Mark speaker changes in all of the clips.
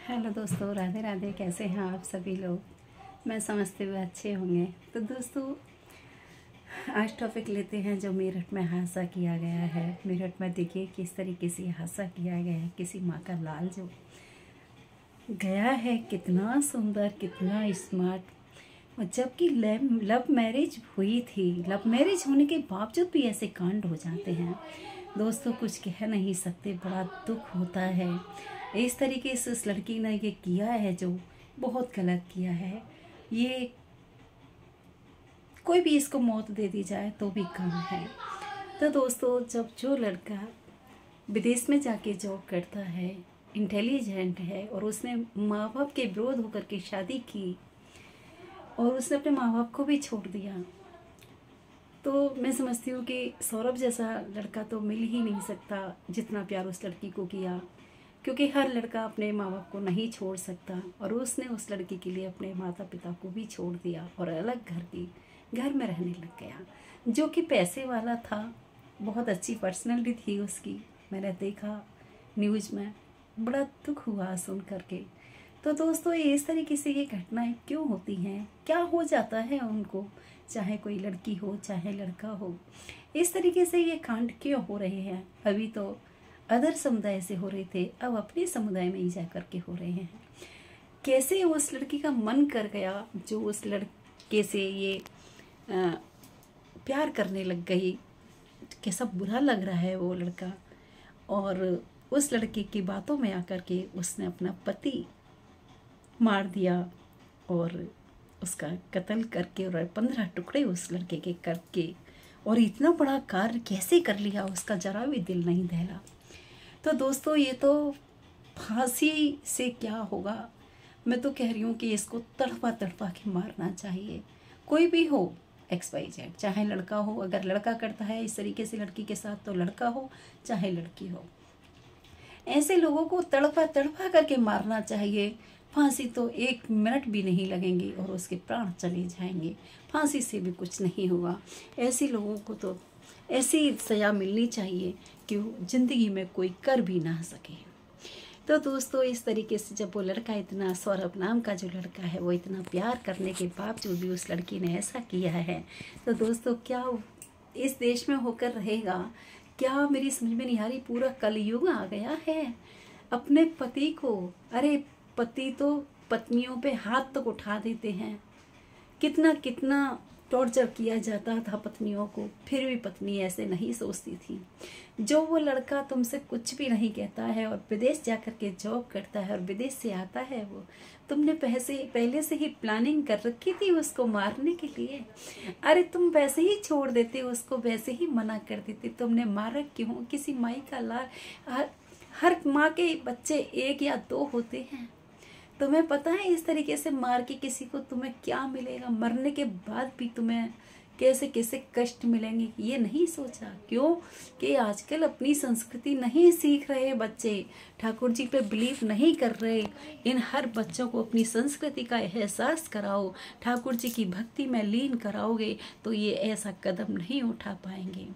Speaker 1: Hello दोस्तों, राधे राधे। कैसे हैं आप सभी लोग? मैं समझते हुए अच्छे होंगे। तो दोस्तों, आज टॉपिक लेते हैं जो मेरठ में हादसा किया गया है। मेरठ में देखिए किस तरीके से हादसा किया गया है। किसी माँ का लाल जो गया है, कितना सुंदर, कितना स्मार्ट। और जबकि लव मैरिज हुई थी, लव मैरिज होने के बावजूद भी ऐसे कांड हो जाते हैं दोस्तों, कुछ कह नहीं सकते। बड़ा दुख होता है। इस तरीके से उस लड़की ने ये किया है जो बहुत गलत किया है। ये कोई भी इसको मौत दे दी जाए तो भी कम है। तो दोस्तों, जब जो लड़का विदेश में जाके जॉब करता है, इंटेलिजेंट है, और उसने माँ बाप के विरोध होकर के शादी की और उसने अपने माँ बाप को भी छोड़ दिया, तो मैं समझती हूँ कि सौरभ जैसा लड़का तो मिल ही नहीं सकता जितना प्यार उस लड़की को किया। क्योंकि हर लड़का अपने माँ बाप को नहीं छोड़ सकता, और उसने उस लड़की के लिए अपने माता पिता को भी छोड़ दिया और अलग घर में रहने लग गया। जो कि पैसे वाला था, बहुत अच्छी पर्सनैलिटी थी उसकी, मैंने देखा न्यूज़ में। बड़ा दुख हुआ सुन करके। तो दोस्तों, इस तरीके से ये घटनाएं क्यों होती हैं? क्या हो जाता है उनको, चाहे कोई लड़की हो चाहे लड़का हो? इस तरीके से ये कांड क्यों हो रहे हैं? अभी तो अदर समुदाय से हो रहे थे, अब अपने समुदाय में ही जा कर के हो रहे हैं। कैसे उस लड़की का मन कर गया जो उस लड़के से ये प्यार करने लग गई। कैसा बुरा लग रहा है वो लड़का। और उस लड़के की बातों में आकर के उसने अपना पति मार दिया और उसका कत्ल करके, और 15 टुकड़े उस लड़के के करके, और इतना बड़ा कार्य कैसे कर लिया, उसका जरा भी दिल नहीं दहला। तो दोस्तों, ये तो फांसी से क्या होगा। मैं तो कह रही हूँ कि इसको तड़पा तड़पा के मारना चाहिए। कोई भी हो, XYZ, चाहे लड़का हो, अगर लड़का करता है इस तरीके से लड़की के साथ, तो लड़का हो चाहे लड़की हो, ऐसे लोगों को तड़पा तड़पा करके मारना चाहिए। फांसी तो 1 मिनट भी नहीं लगेंगे और उसके प्राण चले जाएंगे। फांसी से भी कुछ नहीं होगा। ऐसे लोगों को तो ऐसी सजा मिलनी चाहिए कि ज़िंदगी में कोई कर भी ना सके। तो दोस्तों, इस तरीके से जब वो लड़का, इतना सौरभ नाम का जो लड़का है, वो इतना प्यार करने के बावजूद भी उस लड़की ने ऐसा किया है, तो दोस्तों क्या इस देश में होकर रहेगा? क्या मेरी समझ में नहीं आ रही। पूरा कलयुग आ गया है। अपने पति को, अरे पति तो पत्नियों पे हाथ तक उठा देते हैं। कितना कितना टॉर्चर किया जाता था पत्नियों को, फिर भी पत्नी ऐसे नहीं सोचती थी। जो वो लड़का तुमसे कुछ भी नहीं कहता है और विदेश जाकर के जॉब करता है और विदेश से आता है, वो तुमने पहले से ही प्लानिंग कर रखी थी उसको मारने के लिए। अरे तुम वैसे ही छोड़ देते, उसको वैसे ही मना कर देते, तुमने मारा क्यों? किसी माई का लाल, हर माँ के बच्चे 1 या 2 होते हैं। तुम्हें पता है इस तरीके से मार के किसी को तुम्हें क्या मिलेगा? मरने के बाद भी तुम्हें कैसे कैसे कष्ट मिलेंगे, ये नहीं सोचा? क्यों कि आजकल अपनी संस्कृति नहीं सीख रहे बच्चे, ठाकुर जी पे बिलीव नहीं कर रहे। इन हर बच्चों को अपनी संस्कृति का एहसास कराओ, ठाकुर जी की भक्ति में लीन कराओगे तो ये ऐसा कदम नहीं उठा पाएंगे।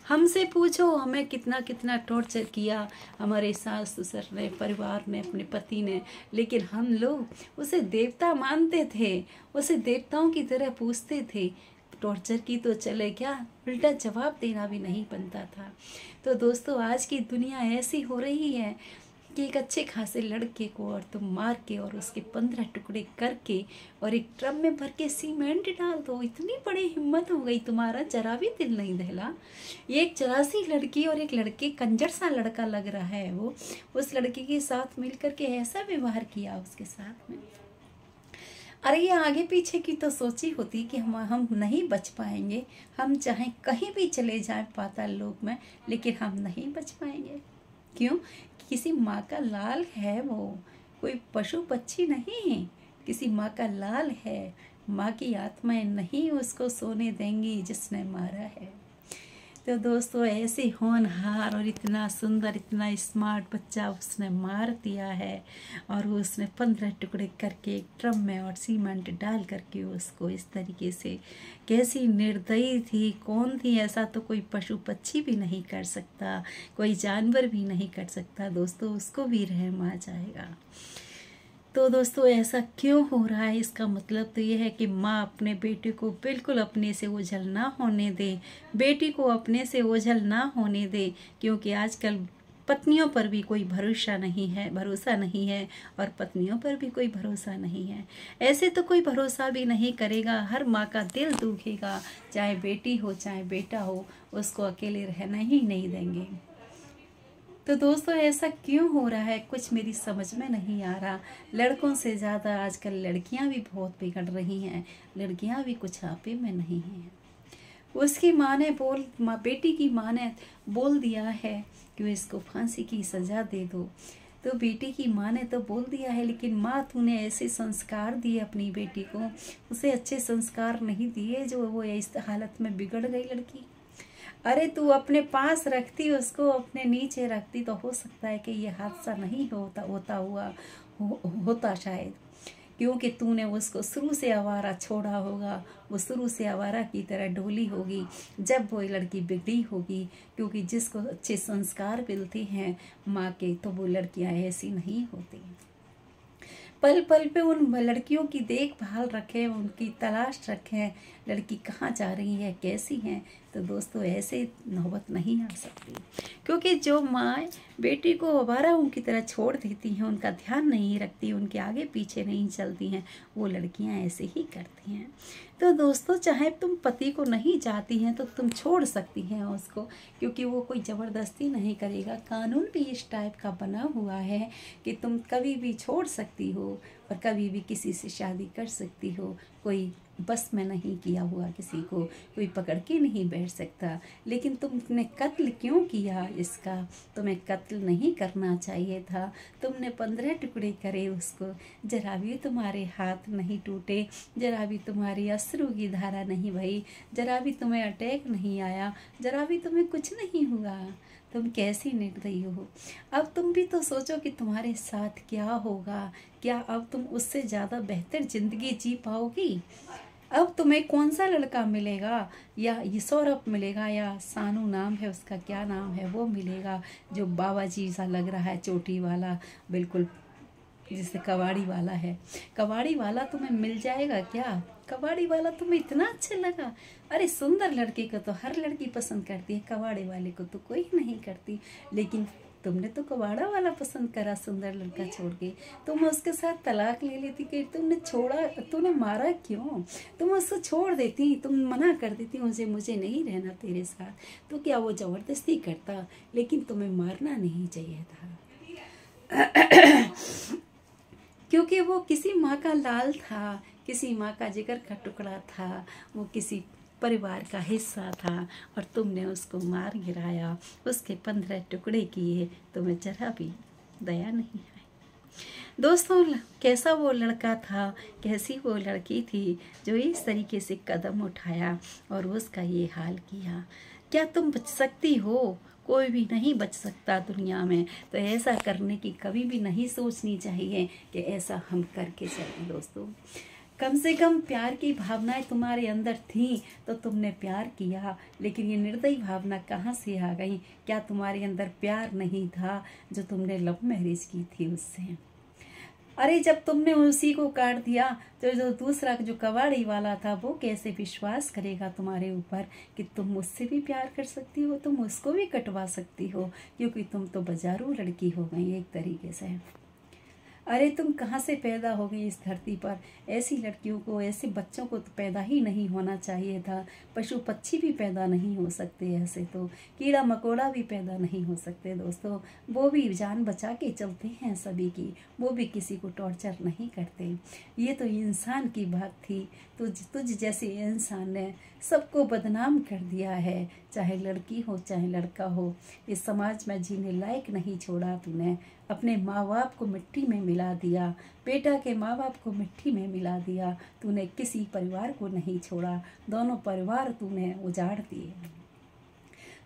Speaker 1: हमसे पूछो, हमें कितना कितना टॉर्चर किया हमारे सास ससुर ने, परिवार ने, अपने पति ने, लेकिन हम लोग उसे देवता मानते थे, उसे देवताओं की तरह पूछते थे। टॉर्चर की तो चले क्या, उल्टा जवाब देना भी नहीं बनता था। तो दोस्तों, आज की दुनिया ऐसी हो रही है कि एक अच्छे खासे लड़के को और तुम मार के और उसके 15 टुकड़े करके और एक ड्रम में भर के सीमेंट डाल दो। इतनी बड़ी हिम्मत हो गई तुम्हारा, जरा भी दिल नहीं दहला। ये एक चरासी लड़की और एक लड़के, कंजर सा लड़का लग रहा है वो, उस लड़की के साथ मिलकर के ऐसा व्यवहार किया उसके साथ में। अरे ये आगे पीछे की तो सोची होती कि हम नहीं बच पाएंगे। हम चाहे कहीं भी चले जाएं पाताल लोक में, लेकिन हम नहीं बच पाएंगे। क्यों? किसी माँ का लाल है वो, कोई पशु पक्षी नहीं है, किसी माँ का लाल है। माँ की आत्माएं नहीं उसको सोने देंगी जिसने मारा है। तो दोस्तों, ऐसे होनहार और इतना सुंदर, इतना स्मार्ट बच्चा उसने मार दिया है, और उसने 15 टुकड़े करके एक ड्रम में और सीमेंट डाल करके उसको इस तरीके से, कैसी निर्दयी थी, कौन थी? ऐसा तो कोई पशु पक्षी भी नहीं कर सकता, कोई जानवर भी नहीं कर सकता दोस्तों, उसको भी रहम आ जाएगा। तो दोस्तों ऐसा क्यों हो रहा है, इसका मतलब तो ये है कि माँ अपने बेटे को बिल्कुल अपने से ओझल ना होने दे, बेटी को अपने से ओझल ना होने दे, क्योंकि आजकल पत्नियों पर भी कोई भरोसा नहीं है और पत्नियों पर भी कोई भरोसा नहीं है। ऐसे तो कोई भरोसा भी नहीं करेगा, हर माँ का दिल दुखेगा, चाहे बेटी हो चाहे बेटा हो, उसको अकेले रहना ही नहीं देंगे। तो दोस्तों ऐसा क्यों हो रहा है, कुछ मेरी समझ में नहीं आ रहा। लड़कों से ज़्यादा आजकल लड़कियां भी बहुत बिगड़ रही हैं, लड़कियां भी कुछ आपे में नहीं हैं। उसकी माँ ने बेटी की माँ ने बोल दिया है कि इसको फांसी की सज़ा दे दो। तो बेटी की माँ ने तो बोल दिया है, लेकिन माँ तूने ऐसे संस्कार दिए अपनी बेटी को, उसे अच्छे संस्कार नहीं दिए जो वो इस हालत में बिगड़ गई लड़की। अरे तू अपने पास रखती, उसको अपने नीचे रखती, तो हो सकता है कि ये हादसा नहीं होता शायद, क्योंकि तूने उसको शुरू से आवारा छोड़ा होगा, वो शुरू से आवारा की तरह डोली होगी जब वो लड़की बिगड़ी होगी। क्योंकि जिसको अच्छे संस्कार मिलते हैं माँ के, तो वो लड़कियाँ ऐसी नहीं होती। पल पल पे उन लड़कियों की देखभाल रखें, उनकी तलाश रखें, लड़की कहाँ जा रही है, कैसी हैं। तो दोस्तों ऐसे नौबत नहीं आ सकती, क्योंकि जो माँ बेटी को आवाराओं की तरह छोड़ देती हैं, उनका ध्यान नहीं रखती, उनके आगे पीछे नहीं चलती हैं, वो लड़कियां ऐसे ही करती हैं। तो दोस्तों चाहे तुम पति को नहीं चाहती हैं तो तुम छोड़ सकती हैं उसको, क्योंकि वो कोई ज़बरदस्ती नहीं करेगा। कानून भी इस टाइप का बना हुआ है कि तुम कभी भी छोड़ सकती हो और कभी भी किसी से शादी कर सकती हो। कोई बस में नहीं किया हुआ किसी को, कोई पकड़ के नहीं बैठ सकता। लेकिन तुमने कत्ल क्यों किया इसका, तुम्हें कत्ल नहीं करना चाहिए था, तुमने 15 टुकड़े करे उसको, जरा भी तुम्हारे हाथ नहीं टूटे, जरा भी तुम्हारी अश्रु की धारा नहीं बही, जरा भी तुम्हें अटैक नहीं आया, जरा भी तुम्हें कुछ नहीं हुआ। तुम कैसी निर्दयी हो। अब तुम भी तो सोचो कि तुम्हारे साथ क्या होगा, क्या अब तुम उससे ज़्यादा बेहतर ज़िंदगी जी पाओगी। अब तुम्हें कौन सा लड़का मिलेगा, या ये सौरभ मिलेगा, या सानू नाम है उसका, क्या नाम है वो मिलेगा, जो बाबा जी सा लग रहा है, चोटी वाला, बिल्कुल जिससे कबाड़ी वाला है। कबाड़ी वाला तुम्हें मिल जाएगा क्या, कबाड़ी वाला तुम्हें इतना अच्छा लगा। अरे सुंदर लड़के को तो हर लड़की पसंद करती है, कबाड़े वाले को तो कोई नहीं करती। लेकिन तुमने तो कबाड़ा वाला पसंद करा, सुंदर लड़का छोड़ के तुम उसके साथ तलाक ले लेती। कि तूने मारा क्यों, तुम उसको छोड़ देती, तुम मना कर देती मुझे नहीं रहना तेरे साथ, तो क्या वो ज़बरदस्ती करता। लेकिन तुम्हें मारना नहीं चाहिए था क्योंकि वो किसी माँ का लाल था, किसी माँ का जिगर का टुकड़ा था, वो किसी परिवार का हिस्सा था, और तुमने उसको मार गिराया, उसके 15 टुकड़े किए, तुम्हें जरा भी दया नहीं आई। दोस्तों कैसा वो लड़का था, कैसी वो लड़की थी जो इस तरीके से कदम उठाया और उसका ये हाल किया। क्या तुम बच सकती हो? कोई भी नहीं बच सकता दुनिया में। तो ऐसा करने की कभी भी नहीं सोचनी चाहिए कि ऐसा हम करके चलें। दोस्तों कम से कम प्यार की भावनाएं तुम्हारे अंदर थी तो तुमने प्यार किया, लेकिन ये निर्दयी भावना कहाँ से आ गई? क्या तुम्हारे अंदर प्यार नहीं था जो तुमने लव मैरिज की थी उससे? अरे जब तुमने उसी को काट दिया तो जो दूसरा जो कबाड़ी वाला था वो कैसे विश्वास करेगा तुम्हारे ऊपर कि तुम मुझसे भी प्यार कर सकती हो, तुम उसको भी कटवा सकती हो, क्योंकि तुम तो बाजारू लड़की हो गई एक तरीके से। अरे तुम कहाँ से पैदा हो गई इस धरती पर? ऐसी लड़कियों को, ऐसे बच्चों को तो पैदा ही नहीं होना चाहिए था। पशु पक्षी भी पैदा नहीं हो सकते, ऐसे तो कीड़ा मकोड़ा भी पैदा नहीं हो सकते। दोस्तों वो भी जान बचा के चलते हैं सभी की, वो भी किसी को टॉर्चर नहीं करते। ये तो इंसान की बात थी। तुझ जैसे इंसान ने सबको बदनाम कर दिया है, चाहे लड़की हो चाहे लड़का हो। इस समाज में जीने लायक नहीं छोड़ा तूने। अपने माँ बाप को मिट्टी में मिला दिया, बेटा के माँ बाप को मिट्टी में मिला दिया। तूने किसी परिवार को नहीं छोड़ा, दोनों परिवार तूने उजाड़ दिए।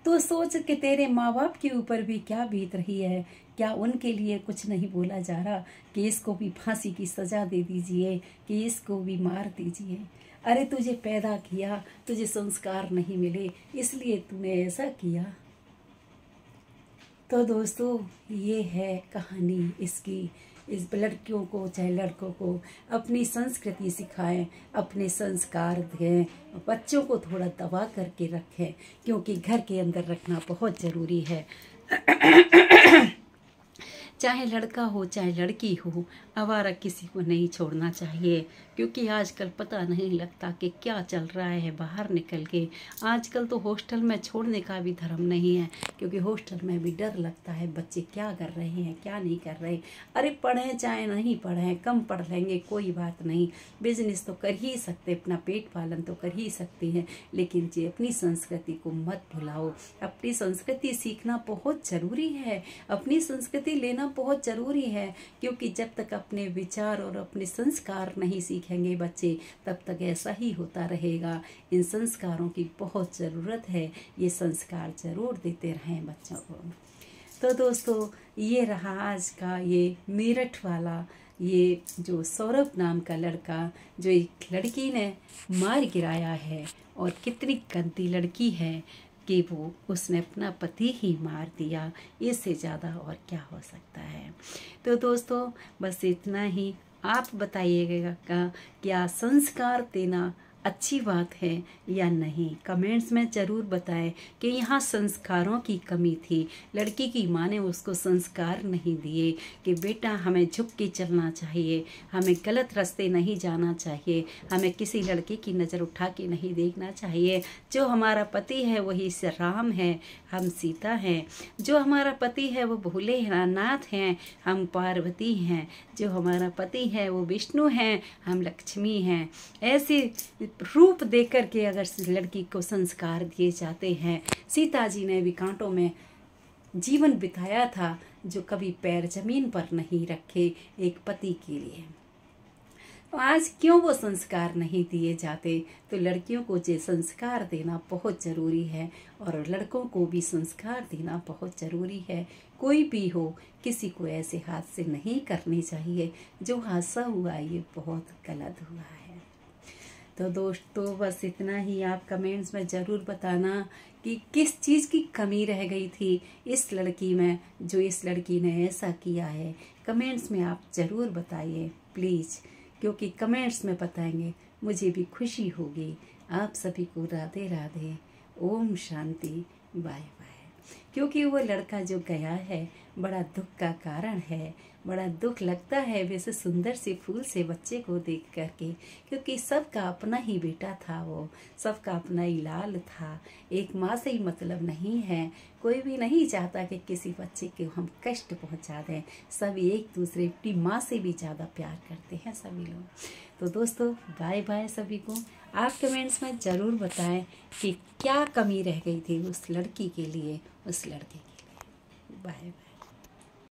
Speaker 1: तो सोच कि तेरे माँ बाप के ऊपर भी क्या बीत रही है। क्या उनके लिए कुछ नहीं बोला जा रहा कि इसको भी फांसी की सज़ा दे दीजिए, कि इसको भी मार दीजिए? अरे तुझे पैदा किया, तुझे संस्कार नहीं मिले, इसलिए तूने ऐसा किया। तो दोस्तों ये है कहानी इसकी इस लड़कियों को चाहे लड़कों को अपनी संस्कृति सिखाएं, अपने संस्कार दें, बच्चों को थोड़ा दबा करके रखें, क्योंकि घर के अंदर रखना बहुत ज़रूरी है। चाहे लड़का हो चाहे लड़की हो, आवारा किसी को नहीं छोड़ना चाहिए, क्योंकि आजकल पता नहीं लगता कि क्या चल रहा है बाहर निकल के। आजकल तो हॉस्टल में छोड़ने का भी धर्म नहीं है, क्योंकि हॉस्टल में भी डर लगता है बच्चे क्या कर रहे हैं क्या नहीं कर रहे। अरे पढ़ें चाहे नहीं पढ़ें, कम पढ़ लेंगे कोई बात नहीं, बिजनेस तो कर ही सकते, अपना पेट पालन तो कर ही सकते हैं, लेकिन जी अपनी संस्कृति को मत भुलाओ। अपनी संस्कृति सीखना बहुत ज़रूरी है, अपनी संस्कृति लेना बहुत ज़रूरी है, क्योंकि जब तक अपने विचार और अपने संस्कार नहीं सीखेंगे बच्चे, तब तक ऐसा ही होता रहेगा। इन संस्कारों की बहुत ज़रूरत है, ये संस्कार ज़रूर देते रहें बच्चों को। तो दोस्तों, ये रहा आज का ये मेरठ वाला, ये जो सौरभ नाम का लड़का, जो एक लड़की ने मार गिराया है, और कितनी गंदी लड़की है कि वो उसने अपना पति ही मार दिया। इससे ज़्यादा और क्या हो सकता है। तो दोस्तों, बस इतना ही। आप बताइएगा क्या संस्कार देना अच्छी बात है या नहीं, कमेंट्स में ज़रूर बताएं कि यहाँ संस्कारों की कमी थी। लड़की की माँ ने उसको संस्कार नहीं दिए कि बेटा हमें झुक के चलना चाहिए, हमें गलत रास्ते नहीं जाना चाहिए, हमें किसी लड़के की नज़र उठा के नहीं देखना चाहिए। जो हमारा पति है वही राम है, हम सीता हैं। जो हमारा पति है वो भोलेनाथ हैं, हम पार्वती हैं। जो हमारा पति है वो विष्णु हैं, हम लक्ष्मी हैं। ऐसे रूप दे करके अगर लड़की को संस्कार दिए जाते हैं। सीता जी ने भी कांटों में जीवन बिताया था, जो कभी पैर जमीन पर नहीं रखे एक पति के लिए। तो आज क्यों वो संस्कार नहीं दिए जाते? तो लड़कियों को जो संस्कार देना बहुत ज़रूरी है, और लड़कों को भी संस्कार देना बहुत ज़रूरी है। कोई भी हो, किसी को ऐसे हादसे नहीं करने चाहिए। जो हादसा हुआ ये बहुत गलत हुआ है। तो दोस्तों, बस इतना ही। आप कमेंट्स में ज़रूर बताना कि किस चीज़ की कमी रह गई थी इस लड़की में, जो इस लड़की ने ऐसा किया है। कमेंट्स में आप ज़रूर बताइए प्लीज़, क्योंकि कमेंट्स में बताएंगे मुझे भी खुशी होगी। आप सभी को राधे राधे, ओम शांति, बाय बाय। क्योंकि वो लड़का जो गया है बड़ा दुख का कारण है, बड़ा दुख लगता है वैसे सुंदर से फूल से बच्चे को देख करके, क्योंकि सबका अपना ही बेटा था, वो सबका अपना ही लाल था। एक माँ से ही मतलब नहीं है। कोई भी नहीं चाहता कि किसी बच्चे को हम कष्ट पहुंचा दें। सब एक दूसरे की माँ से भी ज़्यादा प्यार करते हैं सभी लोग। तो दोस्तों, बाय बाय सभी को। आप कमेंट्स में ज़रूर बताएं कि क्या कमी रह गई थी उस लड़की के लिए, उस लड़के के लिए। Bye bye.